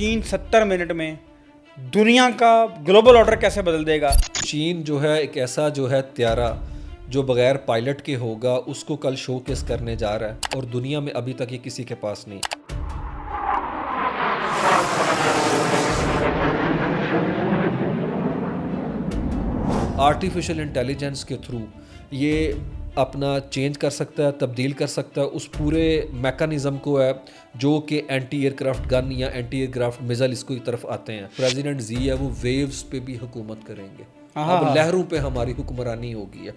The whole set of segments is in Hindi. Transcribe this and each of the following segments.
चीन 70 मिनट में दुनिया का ग्लोबल ऑर्डर कैसे बदल देगा। चीन जो है एक ऐसा जो है त्यारा जो बगैर पायलट के होगा उसको कल शोकेस करने जा रहा है और दुनिया में अभी तक ये किसी के पास नहीं। आर्टिफिशियल इंटेलिजेंस के थ्रू ये अपना चेंज कर सकता है, तब्दील कर सकता है उस पूरे मैकेनिज़्म को है जो कि एंटी एयरक्राफ्ट गन या एंटी एयरक्राफ्ट मिसाइल इसको की तरफ आते हैं। प्रेसिडेंट जी है वो वेव्स पे भी हुकूमत करेंगे, अब लहरों पे हमारी हुक्मरानी होगी है।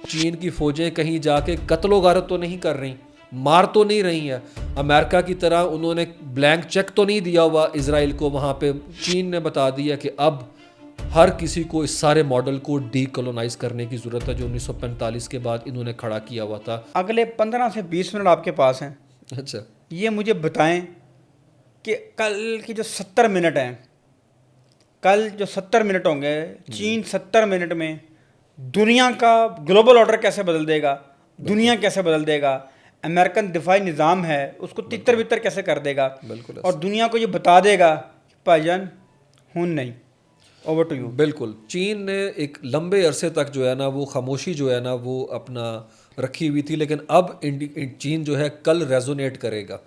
चीन की फौजें कहीं जाके कत्लो गारत तो नहीं कर रही, मार तो नहीं रही है। अमेरिका की तरह उन्होंने ब्लैंक चेक तो नहीं दिया हुआ इजराइल को। वहाँ पे चीन ने बता दिया कि अब हर किसी को इस सारे मॉडल को डीकोलोनाइज करने की ज़रूरत है जो 1945 के बाद इन्होंने खड़ा किया हुआ था। अगले 15 से 20 मिनट आपके पास हैं। अच्छा, ये मुझे बताएं कि कल की जो 70 मिनट हैं, कल जो 70 मिनट होंगे, चीन 70 मिनट में दुनिया का ग्लोबल ऑर्डर कैसे बदल देगा, दुनिया कैसे बदल देगा, अमेरिकन दिफाई निज़ाम है उसको तितर बितर कैसे कर देगा, बिल्कुल और दुनिया को ये बता देगा कि भाईजान हूं नहीं। Over to you. बिल्कुल। चीन ने एक लंबे अरसे तक जो है ना वो खामोशी जो है ना वो अपना रखी हुई थी, लेकिन अब चीन जो है कल रेजोनेट करेगा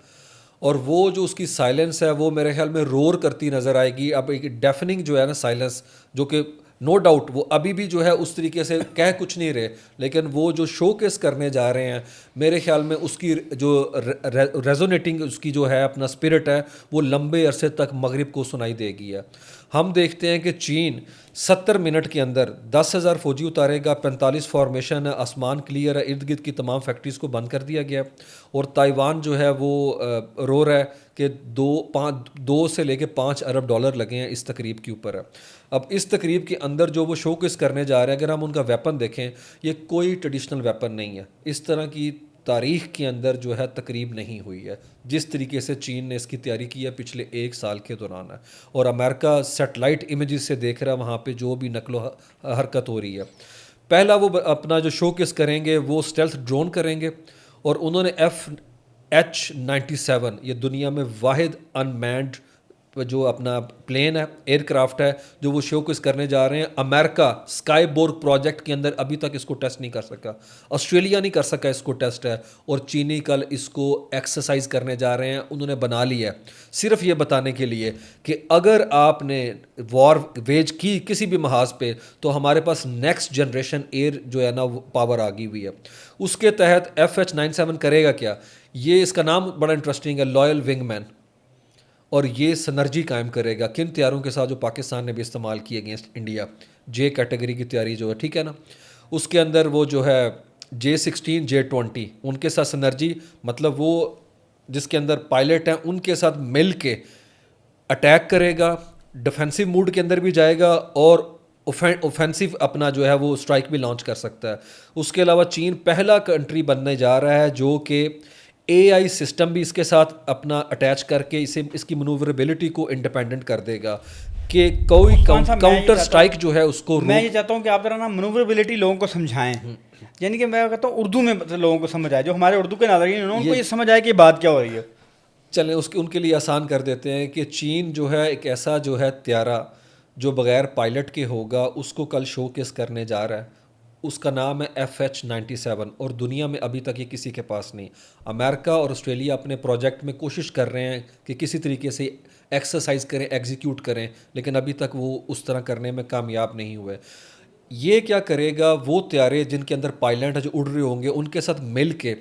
और वो जो उसकी साइलेंस है वो मेरे ख्याल में रोर करती नज़र आएगी। अब एक डेफनिंग जो है ना साइलेंस, जो कि नो डाउट वो अभी भी जो है उस तरीके से कह कुछ नहीं रहे, लेकिन वो जो शोकेस करने जा रहे हैं मेरे ख्याल में उसकी जो रेजोनेटिंग उसकी जो है अपना स्पिरिट है वो लंबे अरसे तक मगरिब को सुनाई देगी है। हम देखते हैं कि चीन 70 मिनट के अंदर 10,000 फौजी उतारेगा, 45 फॉर्मेशन है, आसमान क्लियर है, इर्द गिर्द की तमाम फैक्ट्रीज़ को बंद कर दिया गया है और ताइवान जो है वो रो रहा है कि 2 से लेके 5 अरब डॉलर लगे हैं इस तकरीब के ऊपर है। अब इस तकरीब के अंदर जो वो शोकेस करने जा रहे हैं, अगर हम उनका वेपन देखें, ये कोई ट्रेडिशनल वेपन नहीं है। इस तरह की तारीख़ के अंदर जो है तकरीब नहीं हुई है जिस तरीके से चीन ने इसकी तैयारी की है पिछले 1 साल के दौरान है। और अमेरिका सेटेलाइट इमेजेस से देख रहा है वहाँ पे जो भी नकलो हरकत हो रही है। पहला वो अपना जो शोकेस करेंगे वो स्टेल्थ ड्रोन करेंगे और उन्होंने FH-97 ये दुनिया में वाहिद अनमैन्ड जो अपना प्लेन है, एयरक्राफ्ट है जो वो शोकेस करने जा रहे हैं। अमेरिका स्काईबोर्ग प्रोजेक्ट के अंदर अभी तक इसको टेस्ट नहीं कर सका, ऑस्ट्रेलिया नहीं कर सका इसको टेस्ट है, और चीनी कल इसको एक्सरसाइज करने जा रहे हैं। उन्होंने बना लिया है सिर्फ ये बताने के लिए कि अगर आपने वॉर वेज की किसी भी महाज पे तो हमारे पास नेक्स्ट जनरेशन एयर जो है ना पावर आ गई हुई है। उसके तहत FH-97 करेगा क्या, ये इसका नाम बड़ा इंटरेस्टिंग है, लॉयल विंगमैन, और ये सनर्जी कायम करेगा किन तैयारों के साथ जो पाकिस्तान ने भी इस्तेमाल की अगेंस्ट इंडिया। J कैटेगरी की तैयारी जो है, ठीक है ना, उसके अंदर वो जो है J-16 J-20 उनके साथ सनर्जी, मतलब वो जिसके अंदर पायलट हैं उनके साथ मिल के अटैक करेगा, डिफेंसिव मूड के अंदर भी जाएगा और ऑफेंसिव अपना जो है वो स्ट्राइक भी लॉन्च कर सकता है। उसके अलावा चीन पहला कंट्री बनने जा रहा है जो कि AI सिस्टम भी इसके साथ अपना अटैच करके इसे इसकी मनूवरेबिलिटी को इंडिपेंडेंट कर देगा कि कोई काउंटर स्ट्राइक जो है उसको मैं ये चाहता हूँ कि आप जरा ना मनूवरेबिलिटी लोगों को समझाएं, यानी कि मैं कहता हूँ उर्दू में लोगों को समझ आए, जो हमारे उर्दू के नाज़रीन हैं उनको ये समझ आए कि बात क्या हो रही है। चलें उनके लिए आसान कर देते हैं कि चीन जो है एक ऐसा जो है त्यारा जो बगैर पायलट के होगा उसको कल शोकेस करने जा रहा है। उसका नाम है FH-97 और दुनिया में अभी तक ये किसी के पास नहीं। अमेरिका और ऑस्ट्रेलिया अपने प्रोजेक्ट में कोशिश कर रहे हैं कि किसी तरीके से एक्सरसाइज करें, एग्जीक्यूट करें, लेकिन अभी तक वो उस तरह करने में कामयाब नहीं हुए। ये क्या करेगा, वो त्यारे जिनके अंदर पायलट है जो उड़ रहे होंगे उनके साथ मिल के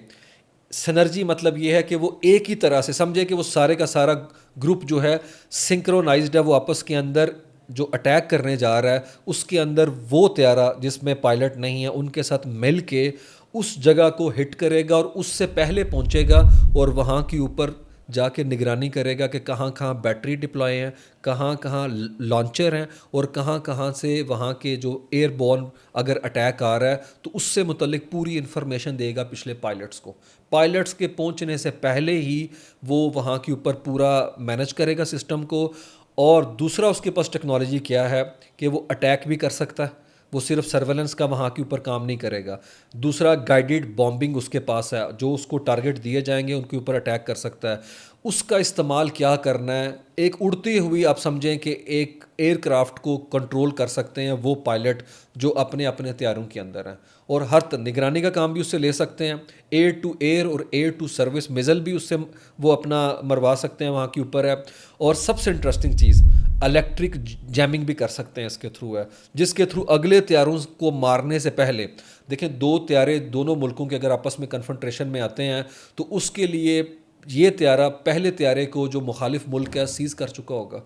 सिनर्जी, मतलब ये है कि वो एक ही तरह से समझे कि वो सारे का सारा ग्रुप जो है सिंक्रोनाइज्ड है, वो आपस के अंदर जो अटैक करने जा रहा है उसके अंदर वो त्यारा जिसमें पायलट नहीं है उनके साथ मिल के उस जगह को हिट करेगा और उससे पहले पहुंचेगा और वहाँ के ऊपर जाके निगरानी करेगा कि कहाँ कहाँ बैटरी डिप्लॉय हैं, कहाँ कहाँ लॉन्चर हैं और कहाँ कहाँ से वहाँ के जो एयरबॉर्न अगर अटैक आ रहा है तो उससे मुतल्लिक पूरी इन्फॉर्मेशन देगा पिछले पायलट्स को। पायलट्स के पहुँचने से पहले ही वो वहाँ के ऊपर पूरा मैनेज करेगा सिस्टम को। और दूसरा उसके पास टेक्नोलॉजी क्या है कि वो अटैक भी कर सकता है, वो सिर्फ सर्वेलेंस का वहाँ के ऊपर काम नहीं करेगा। दूसरा, गाइडेड बॉम्बिंग उसके पास है, जो उसको टारगेट दिए जाएंगे उनके ऊपर अटैक कर सकता है। उसका इस्तेमाल क्या करना है, एक उड़ती हुई आप समझें कि एक एयरक्राफ्ट को कंट्रोल कर सकते हैं वो पायलट जो अपने अपने हथियारों के अंदर हैं, और हर निगरानी का काम भी उससे ले सकते हैं। एयर टू एयर और एयर टू सर्विस मिज़ल भी उससे वो अपना मरवा सकते हैं, वहाँ के ऊपर है। और सबसे इंटरेस्टिंग चीज़, इलेक्ट्रिक जैमिंग भी कर सकते हैं इसके थ्रू है, जिसके थ्रू अगले त्यारों को मारने से पहले, देखें दो त्यारे दोनों मुल्कों के अगर आपस में कन्फ्रंट्रेशन में आते हैं तो उसके लिए ये त्यारा पहले त्यारे को जो मुखालिफ मुल्क है सीज़ कर चुका होगा,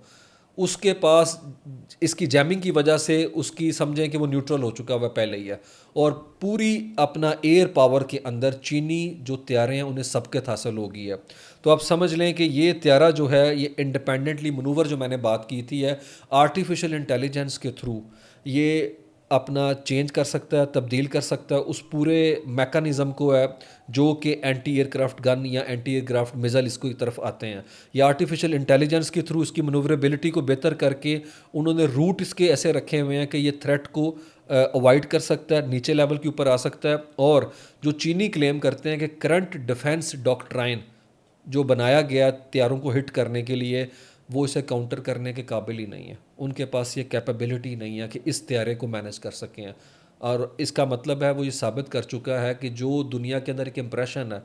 उसके पास इसकी जैमिंग की वजह से उसकी समझें कि वो न्यूट्रल हो चुका हुआ पहले ही है, और पूरी अपना एयर पावर के अंदर चीनी जो त्यारे हैं उन्हें सबकत हासिल हो गई है। तो आप समझ लें कि ये त्यारा जो है ये इंडिपेंडेंटली मनूवर जो मैंने बात की थी है, आर्टिफिशियल इंटेलिजेंस के थ्रू ये अपना चेंज कर सकता है, तब्दील कर सकता है उस पूरे मैकानिज़म को है जो कि एंटी एयरक्राफ्ट गन या एंटी एयरक्राफ्ट मिज़ाइल इसको की तरफ आते हैं। या आर्टिफिशियल इंटेलिजेंस के थ्रू इसकी मनूवरेबिलिटी को बेहतर करके उन्होंने रूट इसके ऐसे रखे हुए हैं कि ये थ्रेट को अवॉइड कर सकता है, नीचे लेवल के ऊपर आ सकता है। और जो चीनी क्लेम करते हैं कि करंट डिफेंस डॉक्ट्राइन जो बनाया गया त्यारों को हिट करने के लिए, वो इसे काउंटर करने के काबिल ही नहीं है, उनके पास ये कैपेबिलिटी नहीं है कि इस त्यारे को मैनेज कर सकें। और इसका मतलब है वो ये साबित कर चुका है कि जो दुनिया के अंदर एक इम्प्रेशन है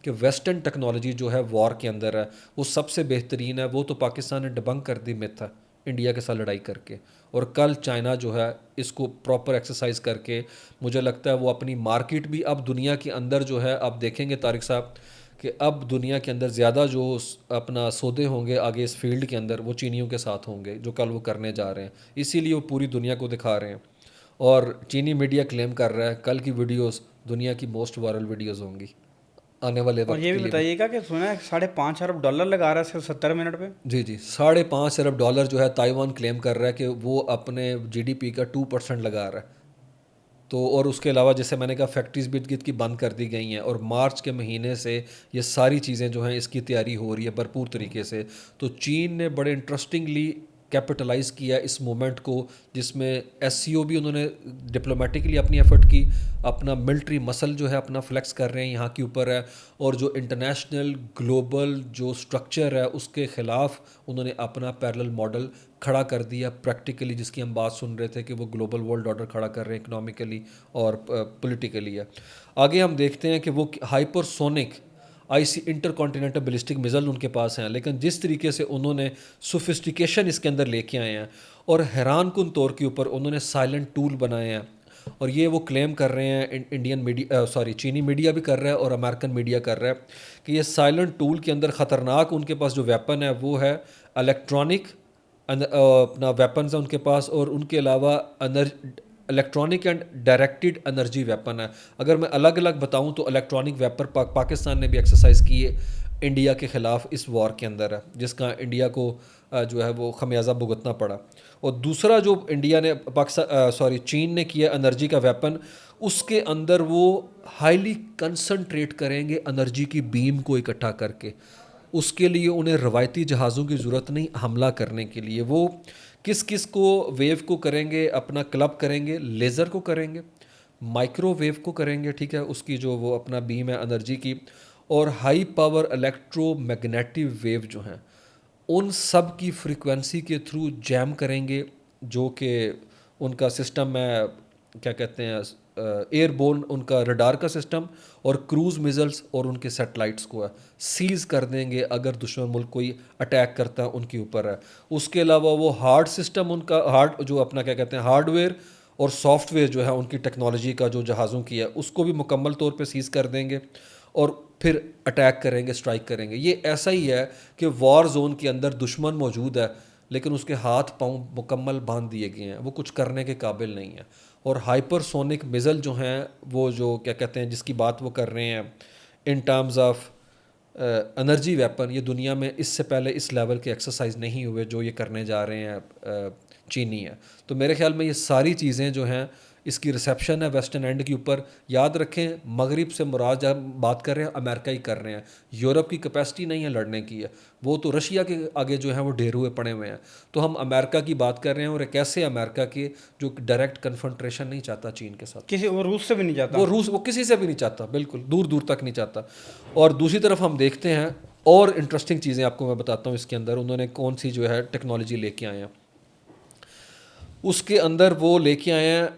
कि वेस्टर्न टेक्नोलॉजी जो है वॉर के अंदर है वो सबसे बेहतरीन है, वो तो पाकिस्तान ने डिबंक कर दी मिथ है इंडिया के साथ लड़ाई करके। और कल चाइना जो है इसको प्रॉपर एक्सरसाइज करके मुझे लगता है वो अपनी मार्केट भी अब दुनिया के अंदर जो है, आप देखेंगे तारिक साहब कि अब दुनिया के अंदर ज़्यादा जो अपना सौदे होंगे आगे इस फील्ड के अंदर वो चीनियों के साथ होंगे, जो कल वो करने जा रहे हैं, इसीलिए वो पूरी दुनिया को दिखा रहे हैं। और चीनी मीडिया क्लेम कर रहा है कल की वीडियोस दुनिया की मोस्ट वायरल वीडियोस होंगी आने वाले और वक्त ये के भी लिए। बताइएगा कि सुना है $5.5 अरब लगा रहा है सिर्फ 70 मिनट पे। जी जी, $5.5 अरब जो है ताइवान क्लेम कर रहा है कि वो अपने जीडीपी का 2% लगा रहा है। तो और उसके अलावा जैसे मैंने कहा फैक्ट्रीज़ भी इर्द की बंद कर दी गई हैं, और मार्च के महीने से ये सारी चीज़ें जो हैं इसकी तैयारी हो रही है भरपूर तरीके से। तो चीन ने बड़े इंटरेस्टिंगली कैपिटलाइज़ किया इस मोमेंट को, जिसमें एससीओ भी उन्होंने डिप्लोमेटिकली अपनी एफर्ट की, अपना मिलिट्री मसल जो है अपना फ्लेक्स कर रहे हैं यहाँ के ऊपर है, और जो इंटरनेशनल ग्लोबल जो स्ट्रक्चर है उसके ख़िलाफ़ उन्होंने अपना पैरेलल मॉडल खड़ा कर दिया प्रैक्टिकली, जिसकी हम बात सुन रहे थे कि वो ग्लोबल वर्ल्ड ऑर्डर खड़ा कर रहे हैं इकोनॉमिकली और पॉलिटिकली है। आगे हम देखते हैं कि वो hypersonic IC inter continental ballistic missile उनके पास हैं, लेकिन जिस तरीके से उन्होंने सोफिस्टिकेशन इसके अंदर लेके आए हैं और हैरान कुन तौर के ऊपर उन्होंने साइलेंट टूल बनाए हैं, और ये वो क्लेम कर रहे हैं इंडियन मीडिया चीनी मीडिया भी कर रहा है और अमेरिकन मीडिया कर रहा है कि ये साइलेंट टूल के अंदर ख़तरनाक उनके पास जो वेपन है वो है इलेक्ट्रॉनिक अपना वेपन्स है उनके पास, और उनके अलावा electronic and directed energy weapon है। अगर मैं अलग अलग बताऊं तो इलेक्ट्रॉनिक वेपन पाकिस्तान ने भी एक्सरसाइज की है इंडिया के ख़िलाफ़ इस वॉर के अंदर है, जिसका इंडिया को जो है वो खमियाजा भुगतना पड़ा। और दूसरा जो इंडिया ने चीन ने किया एनर्जी का वेपन, उसके अंदर वो हाईली कंसंट्रेट करेंगे एनर्जी की बीम को इकट्ठा करके, उसके लिए उन्हें रवायती जहाज़ों की ज़रूरत नहीं हमला करने के लिए। वो किस किस को वेव को करेंगे, अपना क्लब करेंगे, लेज़र को करेंगे, माइक्रोवेव को करेंगे, ठीक है, उसकी जो वो अपना बीम है एनर्जी की, और हाई पावर इलेक्ट्रोमैग्नेटिक वेव जो हैं उन सब की फ्रीक्वेंसी के थ्रू जैम करेंगे, जो कि उनका सिस्टम है क्या कहते हैं एयरबोर्न उनका रडार का सिस्टम, और क्रूज़ मिज़ल्स और उनके सैटेलाइट्स को है सीज़ कर देंगे अगर दुश्मन मुल्क कोई अटैक करता है उनके ऊपर है। उसके अलावा वो हार्ड सिस्टम उनका हार्ड जो अपना क्या कहते हैं हार्डवेयर और सॉफ्टवेयर जो है उनकी टेक्नोलॉजी का जो जहाज़ों की है उसको भी मुकम्मल तौर पे सीज़ कर देंगे, और फिर अटैक करेंगे, स्ट्राइक करेंगे। ये ऐसा ही है कि वॉर जोन के अंदर दुश्मन मौजूद है लेकिन उसके हाथ पांव मुकम्मल बांध दिए गए हैं, वो कुछ करने के काबिल नहीं है। और हाइपरसोनिक मिज़ल जो हैं वो जो क्या कहते हैं जिसकी बात वो कर रहे हैं in terms of energy weapon, ये दुनिया में इससे पहले इस लेवल के एक्सरसाइज नहीं हुए जो ये करने जा रहे हैं चीनी है। तो मेरे ख्याल में ये सारी चीज़ें जो हैं इसकी रिसेप्शन है वेस्टर्न एंड के ऊपर। याद रखें, मगरिब से मुराद जब बात कर रहे हैं अमेरिका ही कर रहे हैं। यूरोप की कैपेसिटी नहीं है लड़ने की है, वो तो रशिया के आगे जो है वो ढेर हुए पड़े हुए हैं। तो हम अमेरिका की बात कर रहे हैं, और एक ऐसे अमेरिका के जो डायरेक्ट कन्फ्रंट्रेशन नहीं चाहता चीन के साथ। किसी वो रूस से भी नहीं जाता। वो किसी से भी नहीं चाहता, बिल्कुल दूर दूर तक नहीं चाहता। और दूसरी तरफ हम देखते हैं और इंटरेस्टिंग चीज़ें आपको मैं बताता हूँ इसके अंदर उन्होंने कौन सी जो है टेक्नोलॉजी लेके आए हैं। उसके अंदर वो लेके आए हैं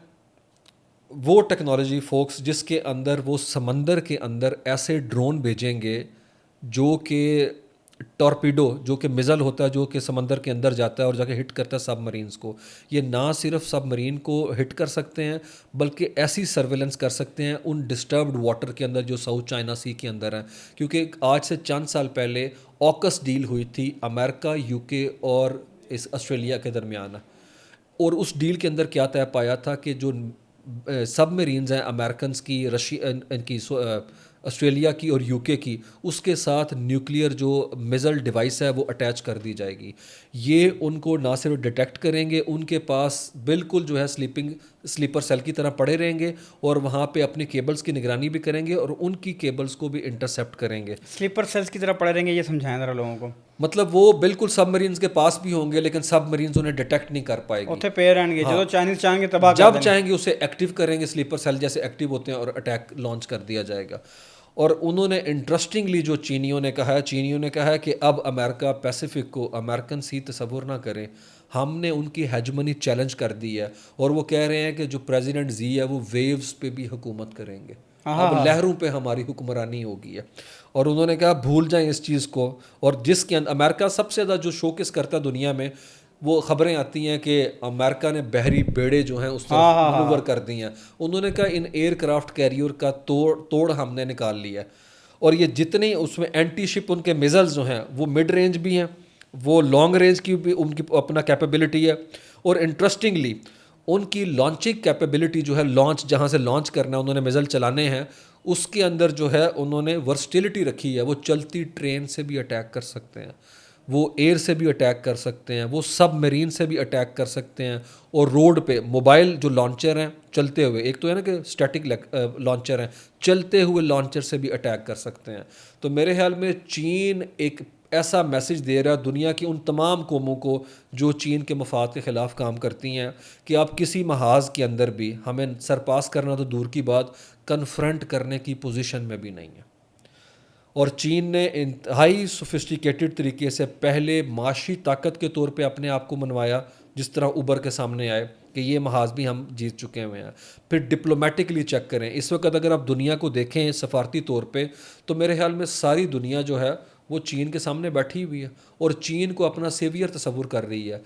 वो टेक्नोलॉजी फोक्स जिसके अंदर वो समंदर के अंदर ऐसे ड्रोन भेजेंगे जो कि टॉर्पीडो, जो कि मिज़ल होता है, जो कि समंदर के अंदर जाता है और जाके हिट करता है सबमरीन्स को। ये ना सिर्फ सबमरीन को हिट कर सकते हैं बल्कि ऐसी सर्वेलेंस कर सकते हैं उन डिस्टर्ब्ड वाटर के अंदर जो साउथ चाइना सी के अंदर है। क्योंकि आज से चंद साल पहले ऑकस डील हुई थी अमेरिका, यूके और इस ऑस्ट्रेलिया के दरमियान, और उस डील के अंदर क्या तय पाया था कि जो सबमरीन्स हैं अमेरिकन की, इनकी ऑस्ट्रेलिया की और यूके की, उसके साथ न्यूक्लियर जो मिज़ल डिवाइस है वो अटैच कर दी जाएगी। ये उनको ना सिर्फ डिटेक्ट करेंगे, उनके पास बिल्कुल जो है स्लीपर सेल की तरह पड़े रहेंगे और वहाँ पे अपनी केबल्स की निगरानी भी करेंगे और उनकी केबल्स को भी इंटरसेप्ट करेंगे। स्लीपर सेल्स की तरह पड़े रहेंगे, ये समझाएं जरा लोगों को। मतलब वो बिल्कुल सबमरीन्स के पास भी होंगे लेकिन सबमरीन्स उन्हें डिटेक्ट नहीं कर पाएगी। उत्थे पे रहणगे हाँ। जो चाइनीज चाहेंगे तबाह कर जब देंगे। चाहेंगे उसे एक्टिव करेंगे, स्लीपर सेल जैसे एक्टिव होते हैं, और अटैक लॉन्च कर दिया जाएगा। और उन्होंने इंटरेस्टिंगली जो चीनियों ने कहा है कि अब अमेरिका पैसिफिक को अमेरिकन सी तस्वुर ना करें, हमने उनकी हेजमनी चैलेंज कर दी है। और वो कह रहे हैं कि जो प्रेसिडेंट जी है वो वेव्स पे भी हुकूमत करेंगे, अब लहरों पे हमारी हुक्मरानी होगी है। और उन्होंने कहा भूल जाएं इस चीज़ को। और जिसके अंदर अमेरिका सबसे ज़्यादा जो शोकेस करता है दुनिया में, वो खबरें आती हैं कि अमेरिका ने बहरी बेड़े जो हैं उस तरफ मनूवर कर दी हैं। उन्होंने कहा इन एयरक्राफ्ट कैरियर का तोड़ हमने निकाल लिया है। और ये जितने उसमें एंटी शिप उनके मिज़ल्स जो हैं वो मिड रेंज भी हैं, वो लॉन्ग रेंज की भी उनकी अपना कैपेबिलिटी है। और इंटरेस्टिंगली उनकी लॉन्चिंग कैपेबिलिटी जो है, लॉन्च जहाँ से लॉन्च करना है उन्होंने मिज़ल चलाने हैं, उसके अंदर जो है उन्होंने वर्सटिलिटी रखी है। वो चलती ट्रेन से भी अटैक कर सकते हैं, वो एयर से भी अटैक कर सकते हैं, वो सबमरीन से भी अटैक कर सकते हैं। और रोड पे मोबाइल जो लॉन्चर हैं चलते हुए, एक तो है ना कि स्टैटिक लॉन्चर हैं, चलते हुए लॉन्चर से भी अटैक कर सकते हैं। तो मेरे ख्याल में चीन एक ऐसा मैसेज दे रहा है दुनिया की उन तमाम कौमों को जो चीन के मफाद के ख़िलाफ़ काम करती हैं कि आप किसी महाज के अंदर भी हमें सरपास करना तो दूर की बात, कन्फ्रंट करने की पोजीशन में भी नहीं है। और चीन ने इंतहाई सोफिस्टिकेटेड तरीके से पहले माशी ताकत के तौर पे अपने आप को मनवाया, जिस तरह उबर के सामने आए कि ये महाज भी हम जीत चुके हुए हैं। फिर डिप्लोमेटिकली चेक करें, इस वक्त अगर आप दुनिया को देखें सफारती तौर पे, तो मेरे ख्याल में सारी दुनिया जो है वो चीन के सामने बैठी हुई है और चीन को अपना सेवियर तस्वुर कर रही है।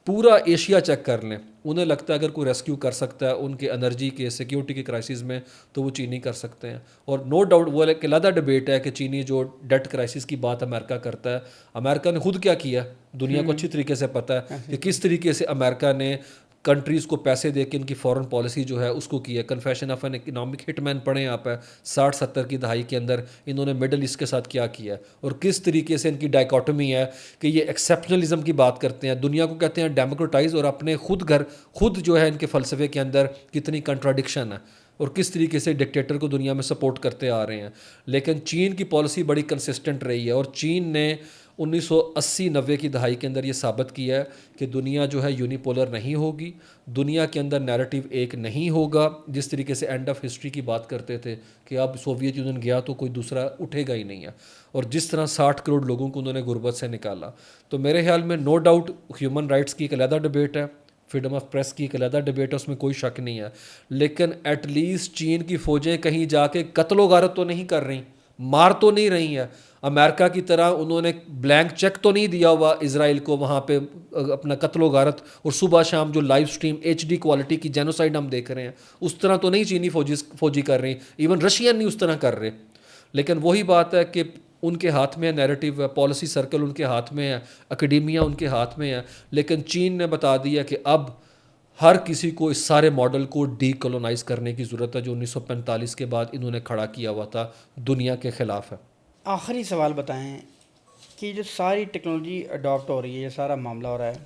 पूरा एशिया चेक कर लें, उन्हें लगता है अगर कोई रेस्क्यू कर सकता है उनके एनर्जी के, सिक्योरिटी के क्राइसिस में, तो वो चीनी कर सकते हैं। और नो डाउट वो एक अलग डिबेट है कि चीनी जो डेट क्राइसिस की बात अमेरिका करता है, अमेरिका ने खुद क्या किया दुनिया को अच्छी तरीके से पता है कि किस तरीके से अमेरिका ने कंट्रीज़ को पैसे दे के इनकी फॉरेन पॉलिसी जो है उसको किया। Confession of an economic hitman पढ़ें आप, है 60-70 की दहाई के अंदर इन्होंने मिडल ईस्ट के साथ क्या किया और किस तरीके से इनकी डाइकोटमी है कि ये एक्सेप्शनलिज्म की बात करते हैं, दुनिया को कहते हैं डेमोक्रेटाइज, और अपने खुद जो है इनके फ़लसफ़े के अंदर कितनी कंट्राडिक्शन है और किस तरीके से डिक्टेटर को दुनिया में सपोर्ट करते आ रहे हैं। लेकिन चीन की पॉलिसी बड़ी कंसिस्टेंट रही है और चीन ने 1980-90 की दहाई के अंदर ये साबित किया है कि दुनिया जो है यूनिपोलर नहीं होगी, दुनिया के अंदर नैरेटिव एक नहीं होगा। जिस तरीके से एंड ऑफ हिस्ट्री की बात करते थे कि अब सोवियत यूनियन गया तो कोई दूसरा उठेगा ही नहीं है, और जिस तरह 60 करोड़ लोगों को उन्होंने गुर्बत से निकाला। तो मेरे ख्याल में नो डाउट ह्यूमन राइट्स की एक अलग डिबेट है, फ्रीडम ऑफ प्रेस की एक अलग डिबेट है, उसमें कोई शक नहीं है। लेकिन एटलीस्ट चीन की फ़ौजें कहीं जाके कत्लो गारत तो नहीं कर रही, मार तो नहीं रही है। अमेरिका की तरह उन्होंने ब्लैंक चेक तो नहीं दिया हुआ इजराइल को वहाँ पे अपना कत्लो गारत और सुबह शाम जो लाइव स्ट्रीम HD क्वालिटी की जेनोसाइड हम देख रहे हैं, उस तरह तो नहीं चीनी फौजी कर रही, इवन रशियन नहीं उस तरह कर रहे। लेकिन वही बात है कि उनके हाथ में है नैरेटिव, है पॉलिसी सर्कल उनके हाथ में है, एकेडेमिया उनके हाथ में है। लेकिन चीन ने बता दिया कि अब हर किसी को इस सारे मॉडल को डीकोलोनाइज करने की ज़रूरत है जो 1945 के बाद इन्होंने खड़ा किया हुआ था, दुनिया के ख़िलाफ़ है। आखिरी सवाल बताएं कि जो सारी टेक्नोलॉजी अडॉप्ट हो रही है, ये सारा मामला हो रहा है,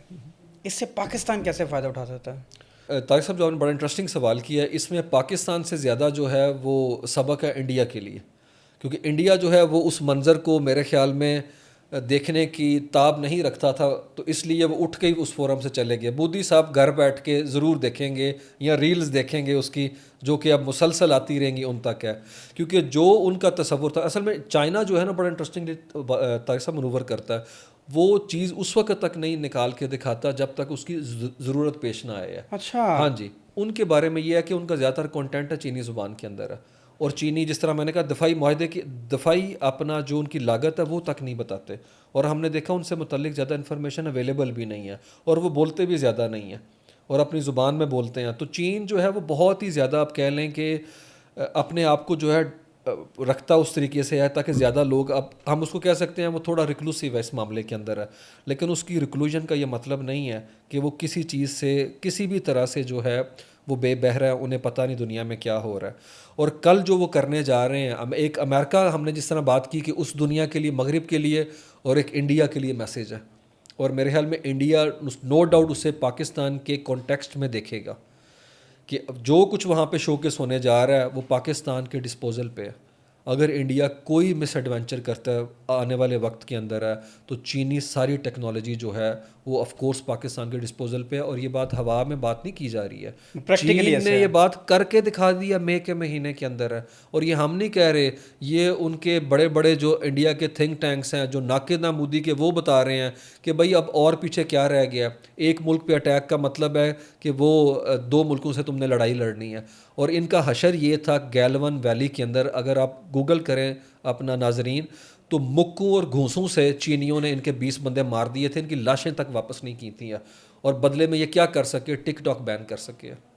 इससे पाकिस्तान कैसे फ़ायदा उठा सकता है? तारिक साहब जो आपने बड़ा इंटरेस्टिंग सवाल किया है, इसमें पाकिस्तान से ज़्यादा जो है वो सबक है इंडिया के लिए, क्योंकि इंडिया जो है वो उस मंज़र को मेरे ख्याल में देखने की ताब नहीं रखता था, तो इसलिए वो उठ के ही उस फोरम से चले गए। मोदी साहब घर बैठ के ज़रूर देखेंगे या रील्स देखेंगे उसकी, जो कि अब मुसलसल आती रहेंगी उन तक है, क्योंकि जो उनका तसव्वुर था, असल में चाइना जो है ना बड़ा इंटरेस्टिंग तारिक साहब मनूवर करता है, वो चीज़ उस वक्त तक नहीं निकाल के दिखाता जब तक उसकी ज़रूरत पेश ना आए है। अच्छा। हाँ जी, उनके बारे में ये है कि उनका ज़्यादातर कंटेंट है चीनी ज़ुबान के अंदर है, और चीनी जिस तरह मैंने कहा दफ़ाई माहदे की दफ़ाई अपना जो उनकी लागत है वो तक नहीं बताते, और हमने देखा उनसे मुतल्लिक ज़्यादा इन्फॉर्मेशन अवेलेबल भी नहीं है, और वो बोलते भी ज़्यादा नहीं है और अपनी ज़ुबान में बोलते हैं। तो चीन जो है वो बहुत ही ज़्यादा आप कह लें कि अपने आप को जो है रखता उस तरीके से है ताकि ज़्यादा लोग, अब हम उसको कह सकते हैं वो थोड़ा रिक्लूसिव है इस मामले के अंदर है, लेकिन उसकी रिक्लूजन का ये मतलब नहीं है कि वो किसी चीज़ से किसी भी तरह से जो है वो बेबहरा है, उन्हें पता नहीं दुनिया में क्या हो रहा है। और कल जो वो करने जा रहे हैं, एक अमेरिका, हमने जिस तरह बात की कि उस दुनिया के लिए, मगरिब के लिए, और एक इंडिया के लिए मैसेज है, और मेरे ख्याल में इंडिया नो डाउट उसे पाकिस्तान के कॉन्टेक्स्ट में देखेगा कि जो कुछ वहाँ पे शोकेस होने जा रहा है वो पाकिस्तान के डिस्पोजल पे है। अगर इंडिया कोई मिस एडवेंचर करता है आने वाले वक्त के अंदर है, तो चीनी सारी टेक्नोलॉजी जो है वो ऑफ कोर्स पाकिस्तान के डिस्पोजल पे है, और ये बात हवा में बात नहीं की जा रही है, प्रैक्टिकली चीन ऐसे ने है। ये बात करके दिखा दिया मई के महीने के अंदर है। और ये हम नहीं कह रहे, ये उनके बड़े बड़े जो इंडिया के थिंक टैंक्स हैं, जो नाकिदा मोदी के, वो बता रहे हैं कि भाई अब और पीछे क्या रह गया। एक मुल्क पे अटैक का मतलब है कि वो दो मुल्कों से तुमने लड़ाई लड़नी है, और इनका हशर ये था गैलवन वैली के अंदर, अगर आप गूगल करें अपना नाजरीन, तो मुक्कों और घूंसों से चीनियों ने इनके 20 बंदे मार दिए थे, इनकी लाशें तक वापस नहीं की थी, और बदले में ये क्या कर सके, टिकटॉक बैन कर सके।